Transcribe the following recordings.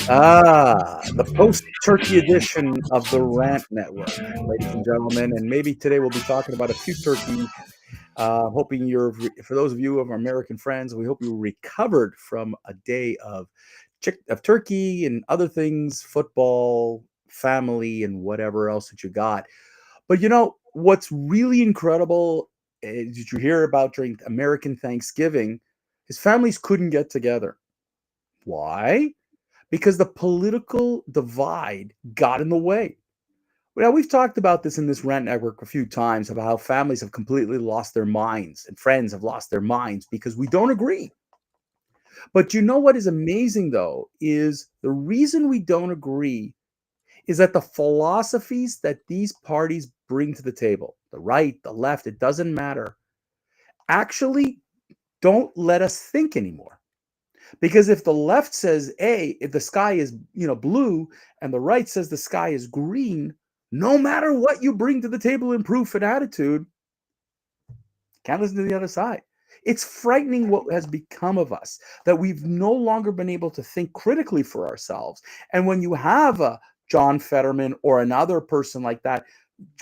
The post-turkey edition of the Rant Network, ladies and gentlemen. And maybe today we'll be talking about a few turkeys. Hoping for those of you of our American friends, we hope you recovered from a day of turkey and other things, football, family, and whatever else that you got. But what's really incredible is you hear about during American Thanksgiving, his families couldn't get together. Why? Because the political divide got in the way. Now, we've talked about this in this Rant Network a few times about how families have completely lost their minds and friends have lost their minds because we don't agree. But you know what is amazing, though, is the reason we don't agree is that the philosophies that these parties bring to the table, the right, the left, it doesn't matter, actually don't let us think anymore. Because if the left says A, if the sky is, blue, and the right says the sky is green, no matter what you bring to the table in proof and attitude, can't listen to the other side. It's frightening what has become of us, that we've no longer been able to think critically for ourselves. And when you have a John Fetterman or another person like that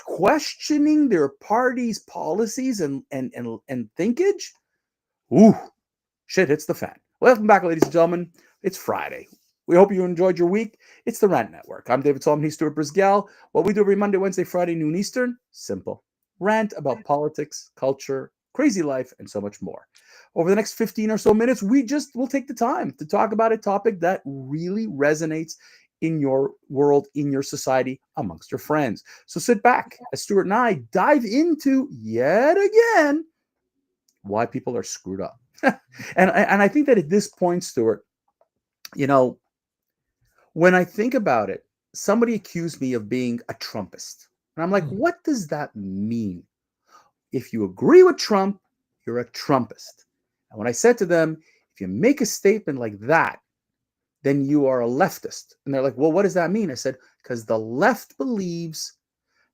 questioning their party's policies and thinkage, ooh, shit hits the fan. Welcome back, ladies and gentlemen. It's Friday. We hope you enjoyed your week. It's the Rant Network. I'm David Solomon. He's Stuart Brisgell. What we do every Monday, Wednesday, Friday, noon Eastern, simple. Rant about politics, culture, crazy life, and so much more. Over the next 15 or so minutes, we'll take the time to talk about a topic that really resonates in your world, in your society, amongst your friends. So sit back as Stuart and I dive into, yet again, why people are screwed up. and I think that at this point, Stuart, when I think about it, somebody accused me of being a Trumpist. And I'm like, what does that mean? If you agree with Trump, you're a Trumpist. And when I said to them, if you make a statement like that, then you are a leftist. And they're like, well, what does that mean? I said, because the left believes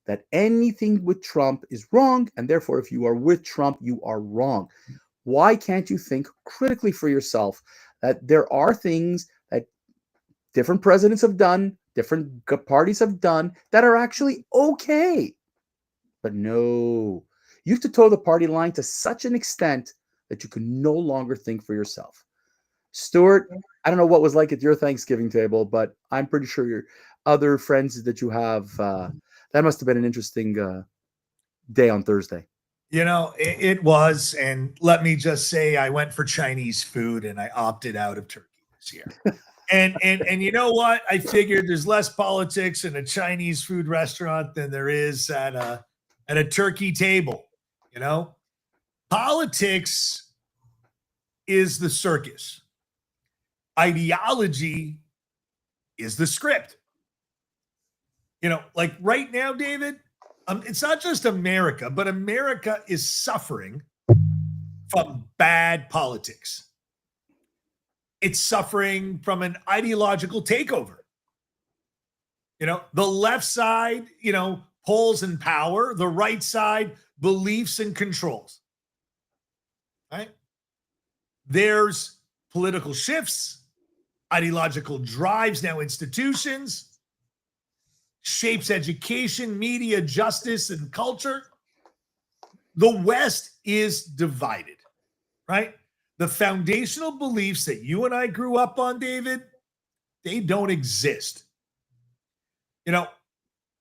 that anything with Trump is wrong. And therefore, if you are with Trump, you are wrong. Why can't you think critically for yourself that there are things that different presidents have done, different parties have done that are actually okay? But no, you have to toe the party line to such an extent that you can no longer think for yourself. Stuart, I don't know what was like at your Thanksgiving table, but I'm pretty sure your other friends that you have, that must have been an interesting day on Thursday. It was. And let me just say, I went for Chinese food and I opted out of turkey this year. And you know what? I figured there's less politics in a Chinese food restaurant than there is at a turkey table. Politics is the circus. Ideology is the script. Like right now, David, it's not just America, but America is suffering from bad politics. It's suffering from an ideological takeover. The left side, polls and power, the right side, beliefs and controls. Right? There's political shifts, ideological drives, now institutions, shapes education, media, justice, and culture. The West is divided, right? The foundational beliefs that you and I grew up on, David, they don't exist.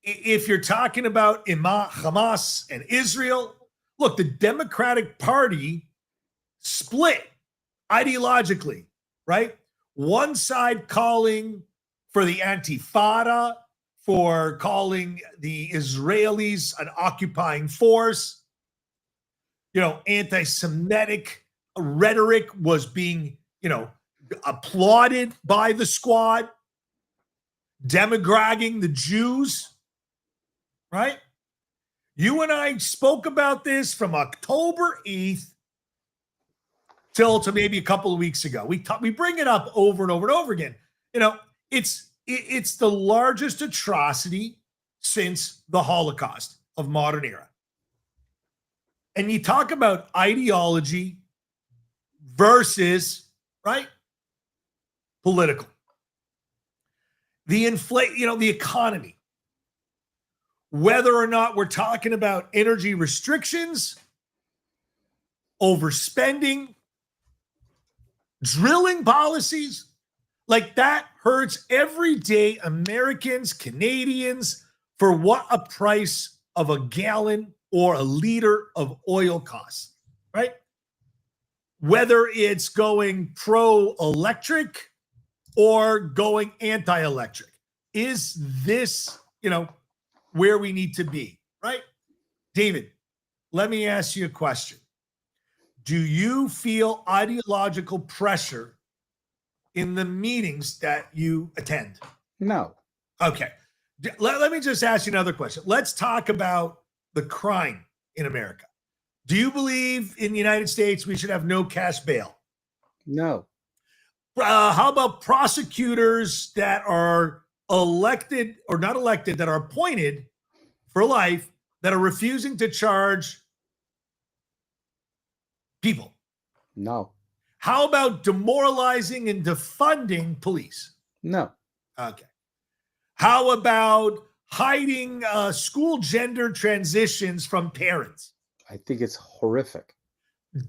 If you're talking about Hamas and Israel, look, the Democratic Party split ideologically, right? One side calling for the Antifada, for calling the Israelis an occupying force. Anti-Semitic rhetoric was being, applauded by the squad, demagoguing the Jews, right? You and I spoke about this from October 8th till to maybe a couple of weeks ago. We bring it up over and over and over again. It's the largest atrocity since the Holocaust of modern era. And you talk about ideology versus, right, political. the economy, whether or not we're talking about energy restrictions, overspending, drilling policies, like that hurts everyday Americans, Canadians, for what a price of a gallon or a liter of oil costs, right? Whether it's going pro-electric or going anti-electric. Is this, where we need to be, right? David, let me ask you a question. Do you feel ideological pressure in the meetings that you attend? No. Okay. Let me just ask you another question. Let's talk about the crime in America. Do you believe in the United States we should have no cash bail? No. How about prosecutors that are elected or not elected, that are appointed for life, that are refusing to charge people? No. How about demoralizing and defunding police? No. Okay. How about hiding school gender transitions from parents? I think it's horrific.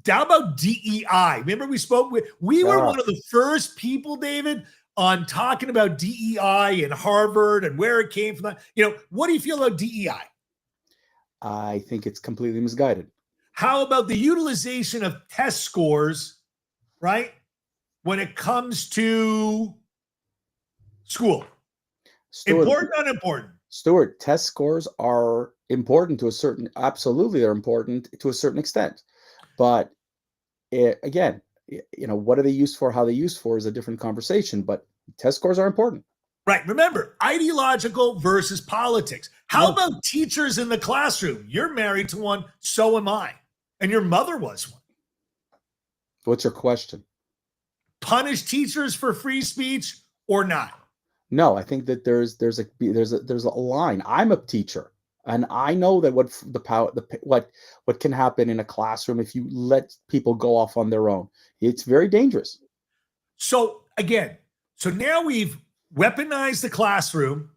How about DEI? Remember we were one of the first people, David, on talking about DEI and Harvard and where it came from. What do you feel about DEI? I think it's completely misguided. How about the utilization of test scores, right, when it comes to school? Stuart, Important, unimportant? Stuart, test scores are important absolutely they're important to a certain extent. But again, what are they used for? How they used for is a different conversation, but test scores are important. Right. Remember, ideological versus politics. How about teachers in the classroom? You're married to one, so am I. And your mother was one. What's your question? Punish teachers for free speech or not? No, I think that there's a line. I'm a teacher, and I know that what can happen in a classroom if you let people go off on their own. It's very dangerous. So now we've weaponized the classroom.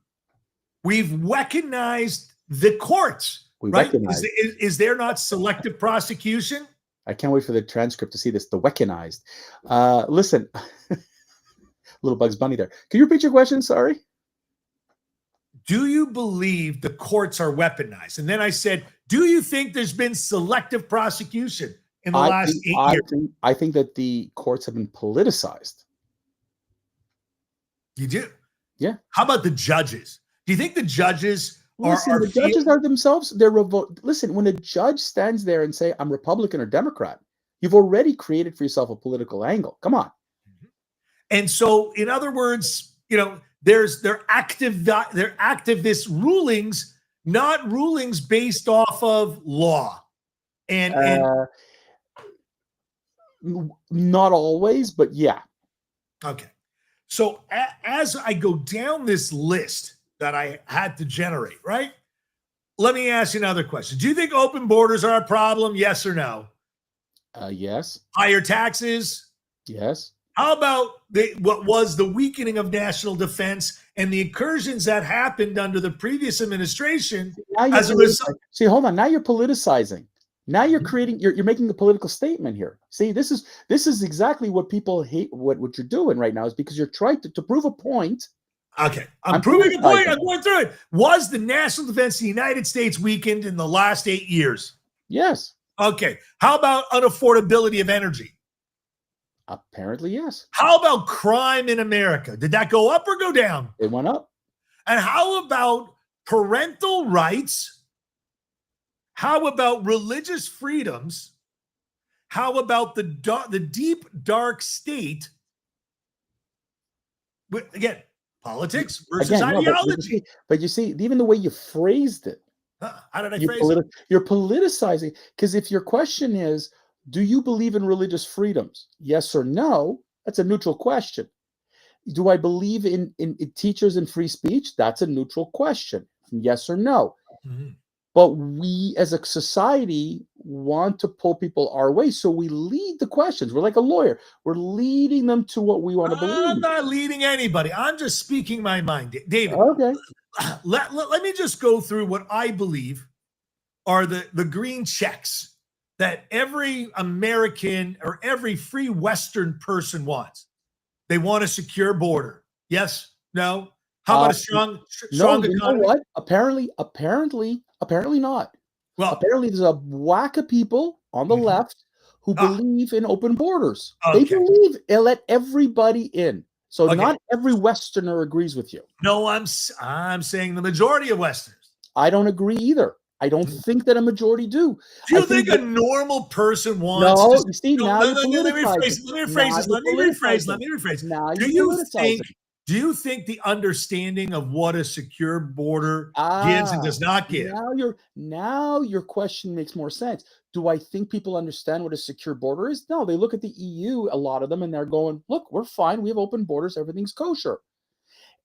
We've weaponized the courts. Right? Is there not selective prosecution? I can't wait for the transcript to see this. The weaponized. Listen, little Bugs Bunny there. Can you repeat your question? Sorry. Do you believe the courts are weaponized? And then I said, do you think there's been selective prosecution in the last 8 years? I think that the courts have been politicized. You do? Yeah. How about the judges? Do you think the judges the judges are themselves? Listen, when a judge stands there and say, I'm Republican or Democrat, you've already created for yourself a political angle. Come on. And so, in other words, they're activist rulings, not rulings based off of law. And not always, but yeah. Okay. So as I go down this list that I had to generate, right? Let me ask you another question. Do you think open borders are a problem? Yes or no? Yes. Higher taxes? Yes. How about what was the weakening of national defense and the incursions that happened under the previous administration as a result? See, hold on. Now you're politicizing. Now you're creating. You're making a political statement here. See, this is exactly what people hate. What you're doing right now is because you're trying to prove a point. Okay, I'm proving a point. I'm going through it. Was the national defense of the United States weakened in the last 8 years? Yes. Okay. How about unaffordability of energy? Apparently, yes. How about crime in America? Did that go up or go down? It went up. And how about parental rights? How about religious freedoms? How about the deep, dark state? Again, politics versus ideology. But you see, even the way you phrased it. How did I phrase it? You're politicizing. Because if your question is, do you believe in religious freedoms? Yes or no? That's a neutral question. Do I believe in teachers and free speech? That's a neutral question. Yes or no? Mm-hmm. But we as a society, want to pull people our way. So we lead the questions. We're like a lawyer. We're leading them to what we want to believe. I'm not leading anybody. I'm just speaking my mind. David, Okay. let me just go through what I believe are the green checks that every American or every free Western person wants. They want a secure border. Yes? No? How about a strong no, you know economy? what? Apparently not. Well, Apparently there's a whack of people on the left who believe in open borders. They okay. believe it let everybody in. So Okay. not every Westerner agrees with you. No, I'm saying the majority of Westerners. I don't agree either. I don't think that a majority do. Do you think a normal person wants No, to? you see, now you're Let me rephrase. Let me rephrase. Now Do you think the understanding of what a secure border gives and does not give? Now your question makes more sense. Do I think people understand what a secure border is? No, they look at the EU, a lot of them, and they're going, look, we're fine. We have open borders. Everything's kosher.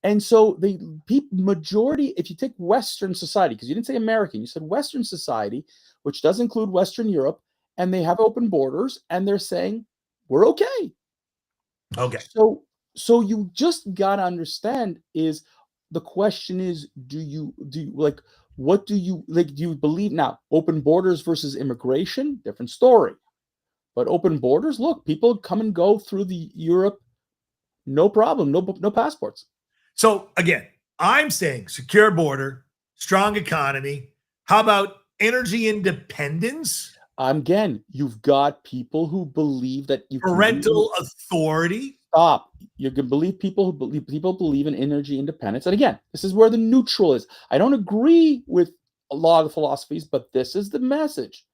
And so the majority, if you take Western society, because you didn't say American, you said Western society, which does include Western Europe, and they have open borders, and they're saying, we're okay. Okay. So you just got to understand is the question is, do you like, what do you like? Do you believe now open borders versus immigration? Different story. But open borders, look, people come and go through the Europe, no problem, no passports. So again, I'm saying secure border, strong economy. How about energy independence? Again, you've got people who believe that you parental authority. Stop. You can believe people believe in energy independence. And again, this is where the neutral is. I don't agree with a lot of the philosophies, but this is the message.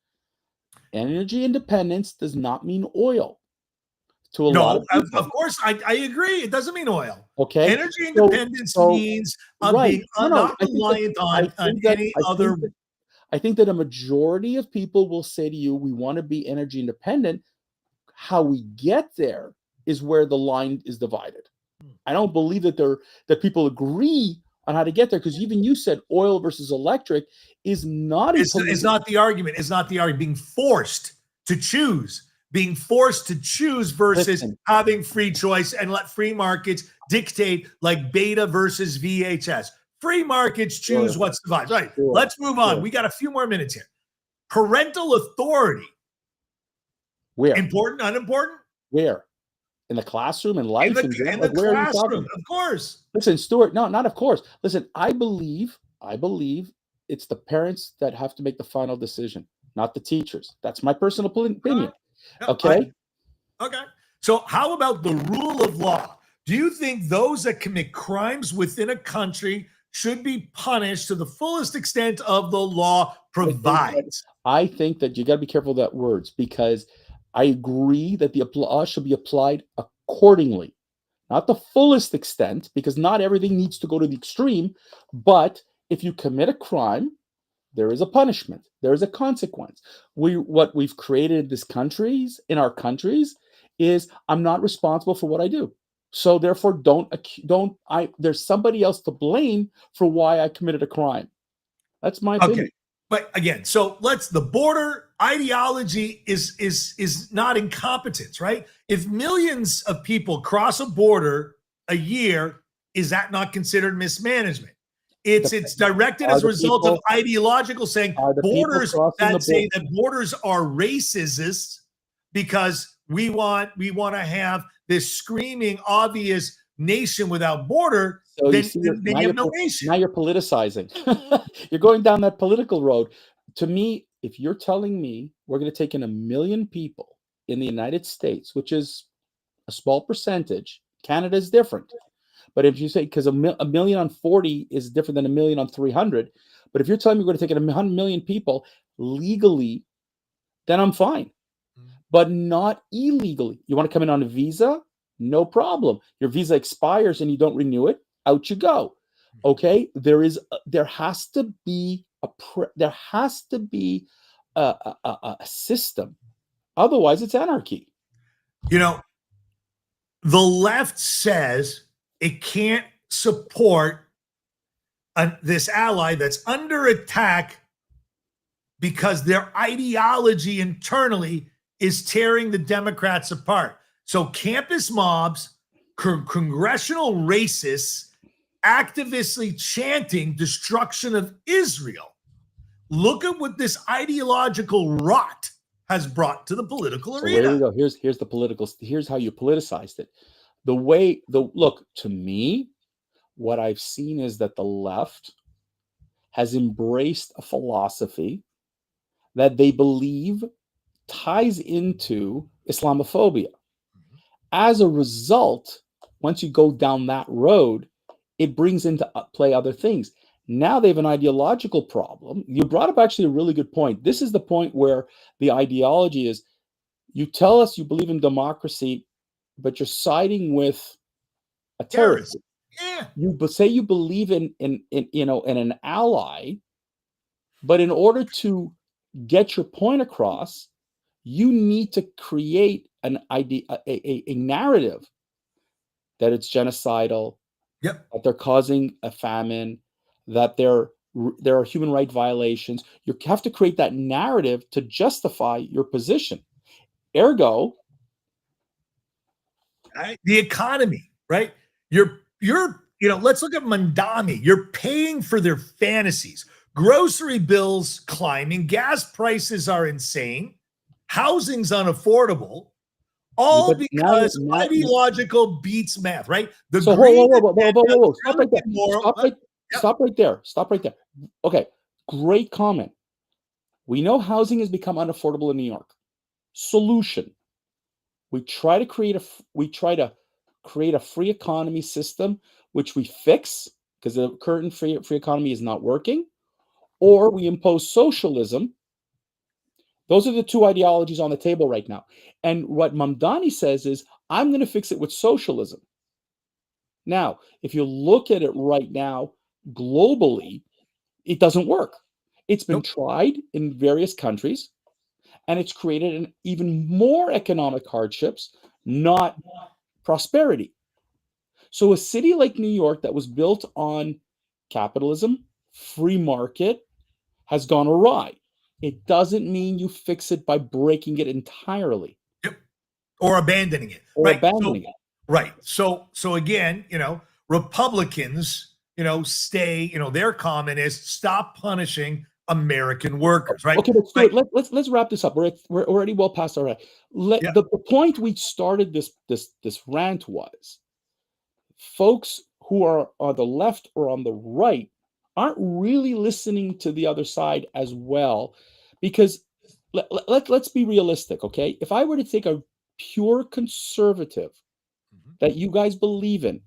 Energy independence does not mean oil. To a lot of people. Of course, I agree. It doesn't mean oil. Okay. Energy independence means being not reliant on any other. I think that a majority of people will say to you, we want to be energy independent. How we get there is where the line is divided. I don't believe that people agree on how to get there, because even you said oil versus electric is not. It's not the argument. It's not the argument. Being forced to choose versus having free choice and let free markets dictate, like beta versus VHS. Free markets choose what's divided. Right. Let's move on. We got a few more minutes here. Parental authority. Where? Important, unimportant? Where? In the classroom, in life, in the classroom, of course. Listen, Stuart, no, not of course. Listen, I believe it's the parents that have to make the final decision, not the teachers. That's my personal opinion. Okay. Okay. So how about the rule of law? Do you think those that commit crimes within a country should be punished to the fullest extent of the law provides? I think that you got to be careful of that words, because I agree that the law should be applied accordingly, not the fullest extent, because not everything needs to go to the extreme. But if you commit a crime, there is a punishment. There is a consequence. What we've created in our countries is I'm not responsible for what I do. So therefore, there's somebody else to blame for why I committed a crime. That's my opinion. Okay. But again, so the border ideology is not incompetence, right? If millions of people cross a border a year, is that not considered mismanagement? It's directed as a result of ideological saying borders that say that borders are racist because we want to have this screaming obvious nation without border. So then you have no nation. Now you're politicizing. You're going down that political road. To me, if you're telling me we're going to take in 1 million people in the United States, which is a small percentage, Canada is different. But if you say, because a million on 40 is different than 1 million on 300. But if you're telling me we're going to take in 100 million people legally, then I'm fine. But not illegally. You want to come in on a visa? No problem. Your visa expires and you don't renew it. Out you go. Okay. There has to be a system. Otherwise, it's anarchy. The left says it can't support this ally that's under attack because their ideology internally is tearing the Democrats apart. So campus mobs, congressional racists, activistly chanting destruction of Israel. Look at what this ideological rot has brought to the political So arena. here we go. Here's the political. Here's how you politicized it. Look, to me, what I've seen is that the left has embraced a philosophy that they believe ties into Islamophobia. As a result, once you go down that road, it brings into play other things. Now they have an ideological problem. You brought up actually a really good point. This is the point where the ideology is, you tell us you believe in democracy, but you're siding with a terrorist. Yeah. You say you believe in an ally, but in order to get your point across, you need to create an idea, a narrative that it's genocidal, Yep. that they're causing a famine, that there are human rights violations. You have to create that narrative to justify your position. Ergo, the economy, right? You're let's look at Mandami. You're paying for their fantasies. Grocery bills climbing, gas prices are insane, housing's unaffordable, all because ideological beats math, right? The so whoa. Stop right there. Stop right there. Okay, great comment. We know housing has become unaffordable in New York. Solution: we try to create a free economy system, which we fix because the current free economy is not working, or we impose socialism. Those are the two ideologies on the table right now. And what Mamdani says is, I'm going to fix it with socialism. Now, if you look at it right now, globally, it doesn't work. It's been tried in various countries, and it's created an even more economic hardships, not prosperity. So a city like New York that was built on capitalism, free market, has gone awry. It doesn't mean you fix it by breaking it entirely. Yep. Or abandoning it. Right. So again, Republicans, stay, their comment is stop punishing American workers, right? Okay, but Stuart, let's wrap this up. We're already well past our the point we started this rant was, folks who are on the left or on the right aren't really listening to the other side as well, because let's be realistic, okay? If I were to take a pure conservative that you guys believe in,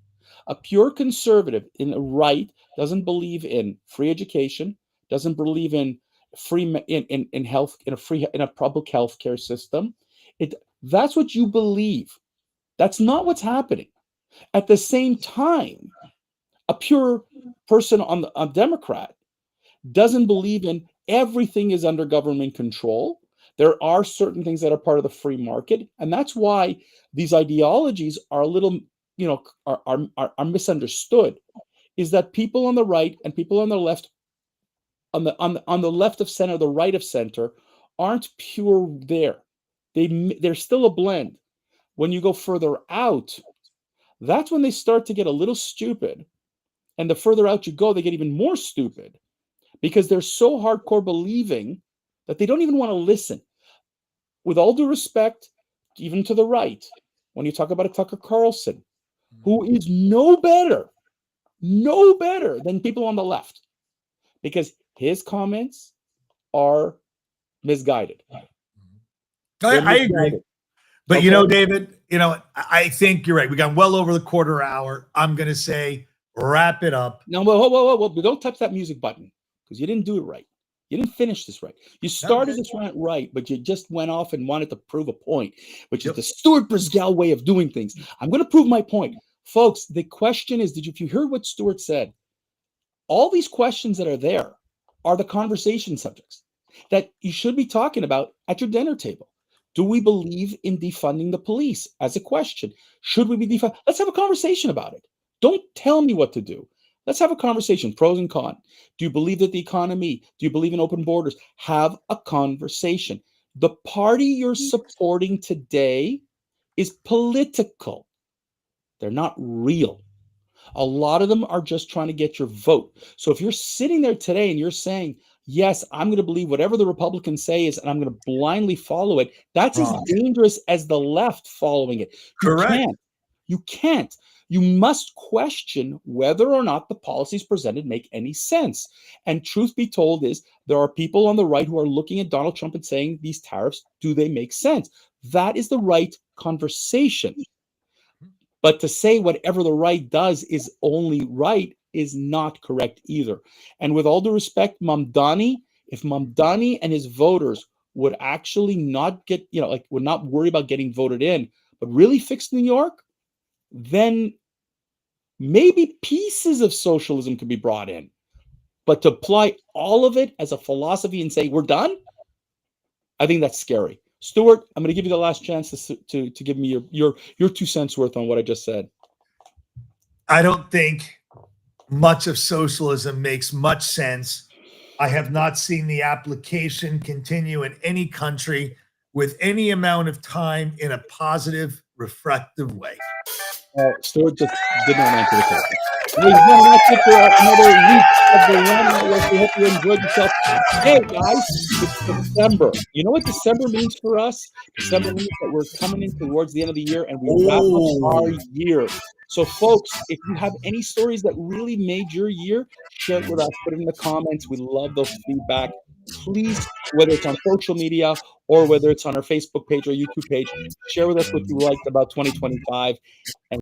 a pure conservative in the right doesn't believe in free education, doesn't believe in free in health, in a public health care system, that's what you believe. That's not what's happening. At the same time, a pure person on a Democrat doesn't believe in everything is under government control. There are certain things that are part of the free market, and that's why these ideologies are a little, are misunderstood. Is that people on the right and people on the left, on the left of center, the right of center, aren't pure there. They're still a blend. When you go further out, that's when they start to get a little stupid. And the further out you go, they get even more stupid because they're so hardcore believing that they don't even want to listen. With all due respect, even to the right, when you talk about a Tucker Carlson, who is no better than people on the left, because his comments are misguided. I agree. But David, I think you're right. We got well over the quarter hour. I'm going to say wrap it up. No, whoa. Don't touch that music button because you didn't do it right. You didn't finish this right. You started this rant right, but you just went off and wanted to prove a point, which is the Stuart Brisgell way of doing things. I'm going to prove my point. Folks, the question is, if you heard what Stuart said, all these questions that are there are the conversation subjects that you should be talking about at your dinner table. Do we believe in defunding the police as a question? Should we be defunding? Let's have a conversation about it. Don't tell me what to do. Let's have a conversation, pros and cons. Do you believe that the economy, do you believe in open borders? Have a conversation. The party you're supporting today is political. They're not real. A lot of them are just trying to get your vote. So if you're sitting there today and you're saying, yes, I'm going to believe whatever the Republicans say is, and I'm going to blindly follow it, that's as dangerous as the left following it. Correct. You can't. You must question whether or not the policies presented make any sense. And truth be told is there are people on the right who are looking at Donald Trump and saying, these tariffs, do they make sense? That is the right conversation. But to say whatever the right does is only right is not correct either. And with all due respect, Mamdani, if Mamdani and his voters would actually not get, would not worry about getting voted in, but really fix New York, then maybe pieces of socialism could be brought in. But to apply all of it as a philosophy and say, we're done, I think that's scary. Stuart, I'm going to give you the last chance to give me your 2 cents worth on what I just said. I don't think much of socialism makes much sense. I have not seen the application continue in any country with any amount of time in a positive, reflective way. Stuart just did not answer the question. Ladies and gentlemen, that's it for another week of the Rant Network. We hope you enjoyed yourself. Hey, guys, it's December. You know what December means for us? December means that we're coming in towards the end of the year and we wrap up our year. So, folks, if you have any stories that really made your year, share it with us. Put it in the comments. We love those feedback. Please, whether it's on social media or whether it's on our Facebook page or YouTube page, share with us what you liked about 2025. And